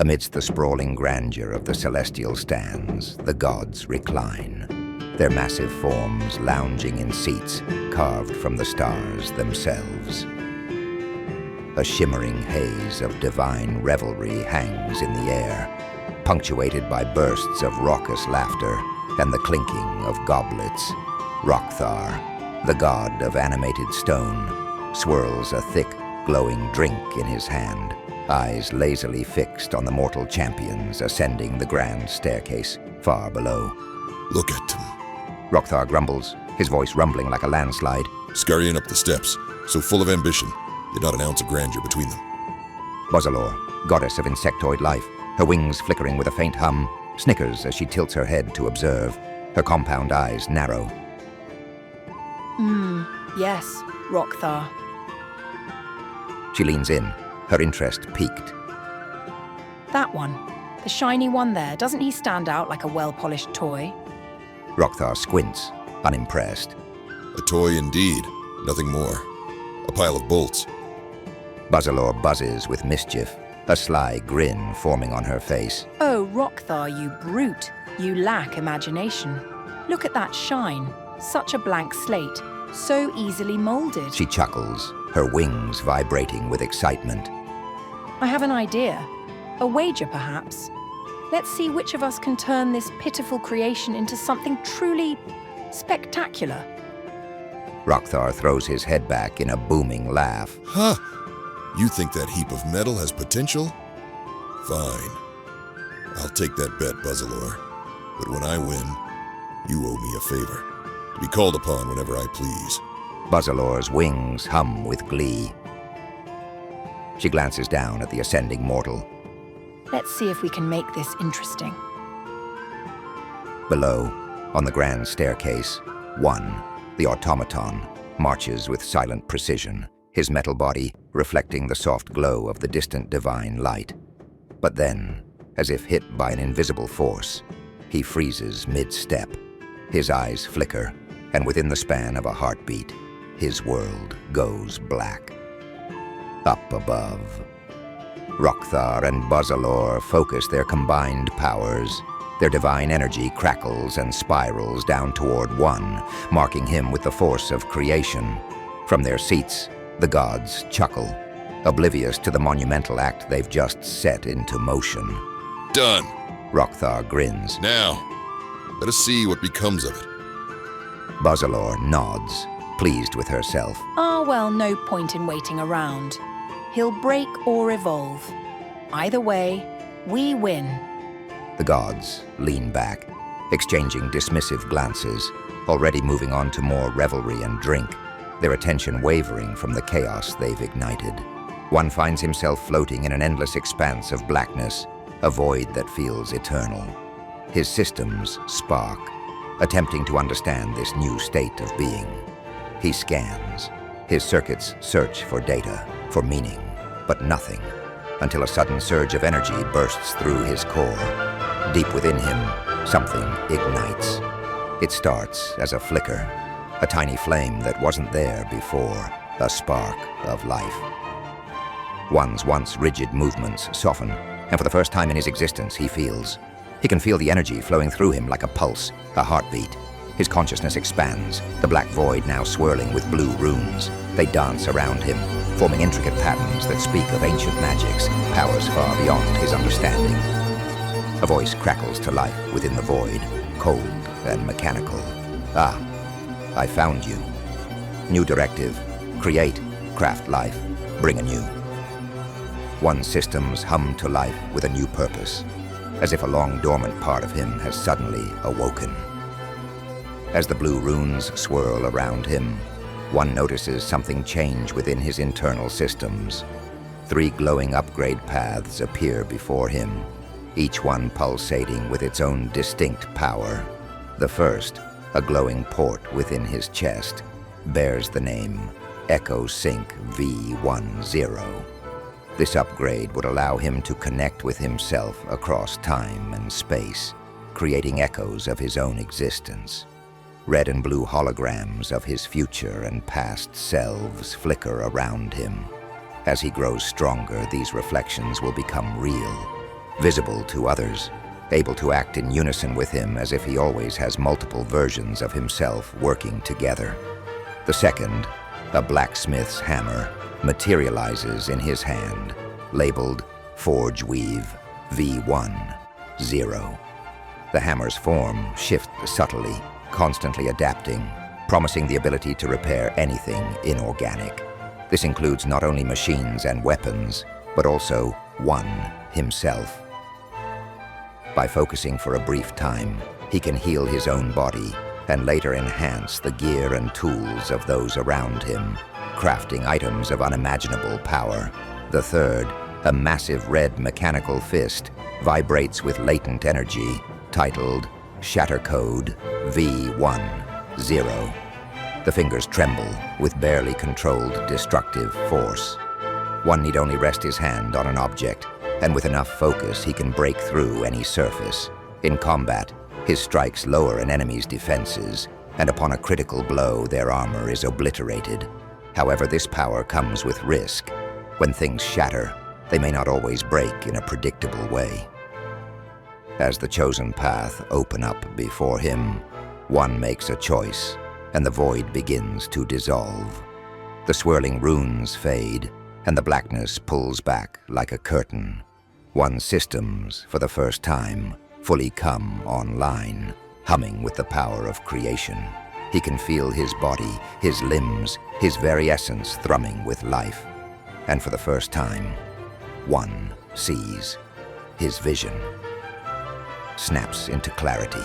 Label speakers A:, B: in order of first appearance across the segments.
A: Amidst the sprawling grandeur of the celestial stands, the gods recline, their massive forms lounging in seats carved from the stars themselves. A shimmering haze of divine revelry hangs in the air, punctuated by bursts of raucous laughter and the clinking of goblets. Rokthar, the god of animated stone, swirls a thick, glowing drink in his hand, eyes lazily fixed on the mortal champions ascending the grand staircase far below.
B: Look at them.
A: Rokthar grumbles, his voice rumbling like a landslide.
B: Scurrying up the steps, so full of ambition, yet not an ounce of grandeur between them.
A: Buzalor, goddess of insectoid life, her wings flickering with a faint hum, snickers as she tilts her head to observe, her compound eyes narrow.
C: Yes, Rokthar.
A: She leans in, her interest piqued.
C: That one. The shiny one there, doesn't he stand out like a well-polished toy?
A: Rokthar squints, unimpressed.
B: A toy indeed, nothing more. A pile of bolts.
A: Buzalor buzzes with mischief, a sly grin forming on her face.
C: Oh, Rokthar, you brute. You lack imagination. Look at that shine. Such a blank slate. So easily molded.
A: She chuckles, her wings vibrating with excitement.
C: I have an idea. A wager, perhaps. Let's see which of us can turn this pitiful creation into something truly spectacular.
A: Rokthar throws his head back in a booming laugh.
B: Huh? You think that heap of metal has potential? Fine. I'll take that bet, Buzalor. But when I win, you owe me a favor. To be called upon whenever I please.
A: Buzalor's wings hum with glee. She glances down at the ascending mortal.
C: Let's see if we can make this interesting.
A: Below, on the grand staircase, one, the automaton, marches with silent precision, his metal body reflecting the soft glow of the distant divine light. But then, as if hit by an invisible force, he freezes mid-step. His eyes flicker, and within the span of a heartbeat, his world goes black. Up above, Rokthar and Buzalor focus their combined powers. Their divine energy crackles and spirals down toward one, marking him with the force of creation. From their seats, the gods chuckle, oblivious to the monumental act they've just set into motion.
B: Done.
A: Rokthar grins.
B: Now, let us see what becomes of it.
A: Buzalor nods, pleased with herself.
C: Ah, well, no point in waiting around. He'll break or evolve. Either way, we win.
A: The gods lean back, exchanging dismissive glances, already moving on to more revelry and drink, their attention wavering from the chaos they've ignited. One finds himself floating in an endless expanse of blackness, a void that feels eternal. His systems spark, attempting to understand this new state of being. He scans. His circuits search for data, for meaning, but nothing, until a sudden surge of energy bursts through his core. Deep within him, something ignites. It starts as a flicker, a tiny flame that wasn't there before, a spark of life. One's once rigid movements soften, and for the first time in his existence, he can feel the energy flowing through him like a pulse, a heartbeat. His consciousness expands, the black void now swirling with blue runes. They dance around him, forming intricate patterns that speak of ancient magics, powers far beyond his understanding. A voice crackles to life within the void, cold and mechanical. Ah, I found you. New directive: create, craft life, bring anew. One's systems hum to life with a new purpose, as if a long-dormant part of him has suddenly awoken. As the blue runes swirl around him, one notices something change within his internal systems. 3 glowing upgrade paths appear before him, each one pulsating with its own distinct power. The first, a glowing port within his chest, bears the name Echo Sync V10. This upgrade would allow him to connect with himself across time and space, creating echoes of his own existence. Red and blue holograms of his future and past selves flicker around him. As he grows stronger, these reflections will become real, visible to others, able to act in unison with him as if he always has multiple versions of himself working together. The second, a blacksmith's hammer, materializes in his hand, labeled Forge Weave V10. The hammer's form shifts subtly, constantly adapting, promising the ability to repair anything inorganic. This includes not only machines and weapons, but also one himself. By focusing for a brief time, he can heal his own body and later enhance the gear and tools of those around him, crafting items of unimaginable power. The third, a massive red mechanical fist, vibrates with latent energy, titled Shatter Code V10. The fingers tremble with barely controlled destructive force. One need only rest his hand on an object, and with enough focus he can break through any surface. In combat, his strikes lower an enemy's defenses, and upon a critical blow their armor is obliterated. However, this power comes with risk. When things shatter, they may not always break in a predictable way. As the chosen path open up before him, one makes a choice, and the void begins to dissolve. The swirling runes fade, and the blackness pulls back like a curtain. One's systems, for the first time, fully come online, humming with the power of creation. He can feel his body, his limbs, his very essence thrumming with life. And for the first time, one sees. His vision snaps into clarity.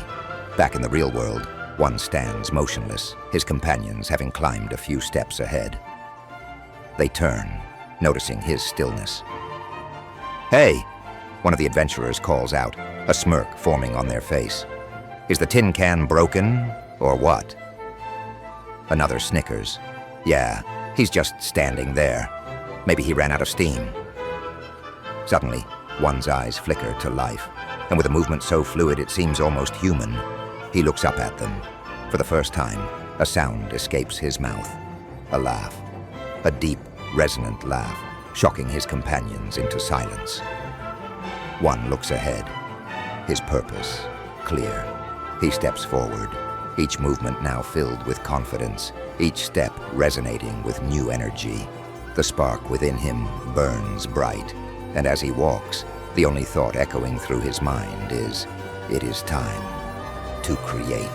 A: Back in the real world, one stands motionless, his companions having climbed a few steps ahead. They turn, noticing his stillness. "Hey!" one of the adventurers calls out, a smirk forming on their face. "Is the tin can broken, or what?" Another snickers. "Yeah, he's just standing there. Maybe he ran out of steam." Suddenly, one's eyes flicker to life, and with a movement so fluid it seems almost human, he looks up at them. For the first time, a sound escapes his mouth. A laugh. A deep, resonant laugh, shocking his companions into silence. One looks ahead, his purpose clear. He steps forward, each movement now filled with confidence, each step resonating with new energy. The spark within him burns bright, and as he walks, the only thought echoing through his mind is, "It is time to create."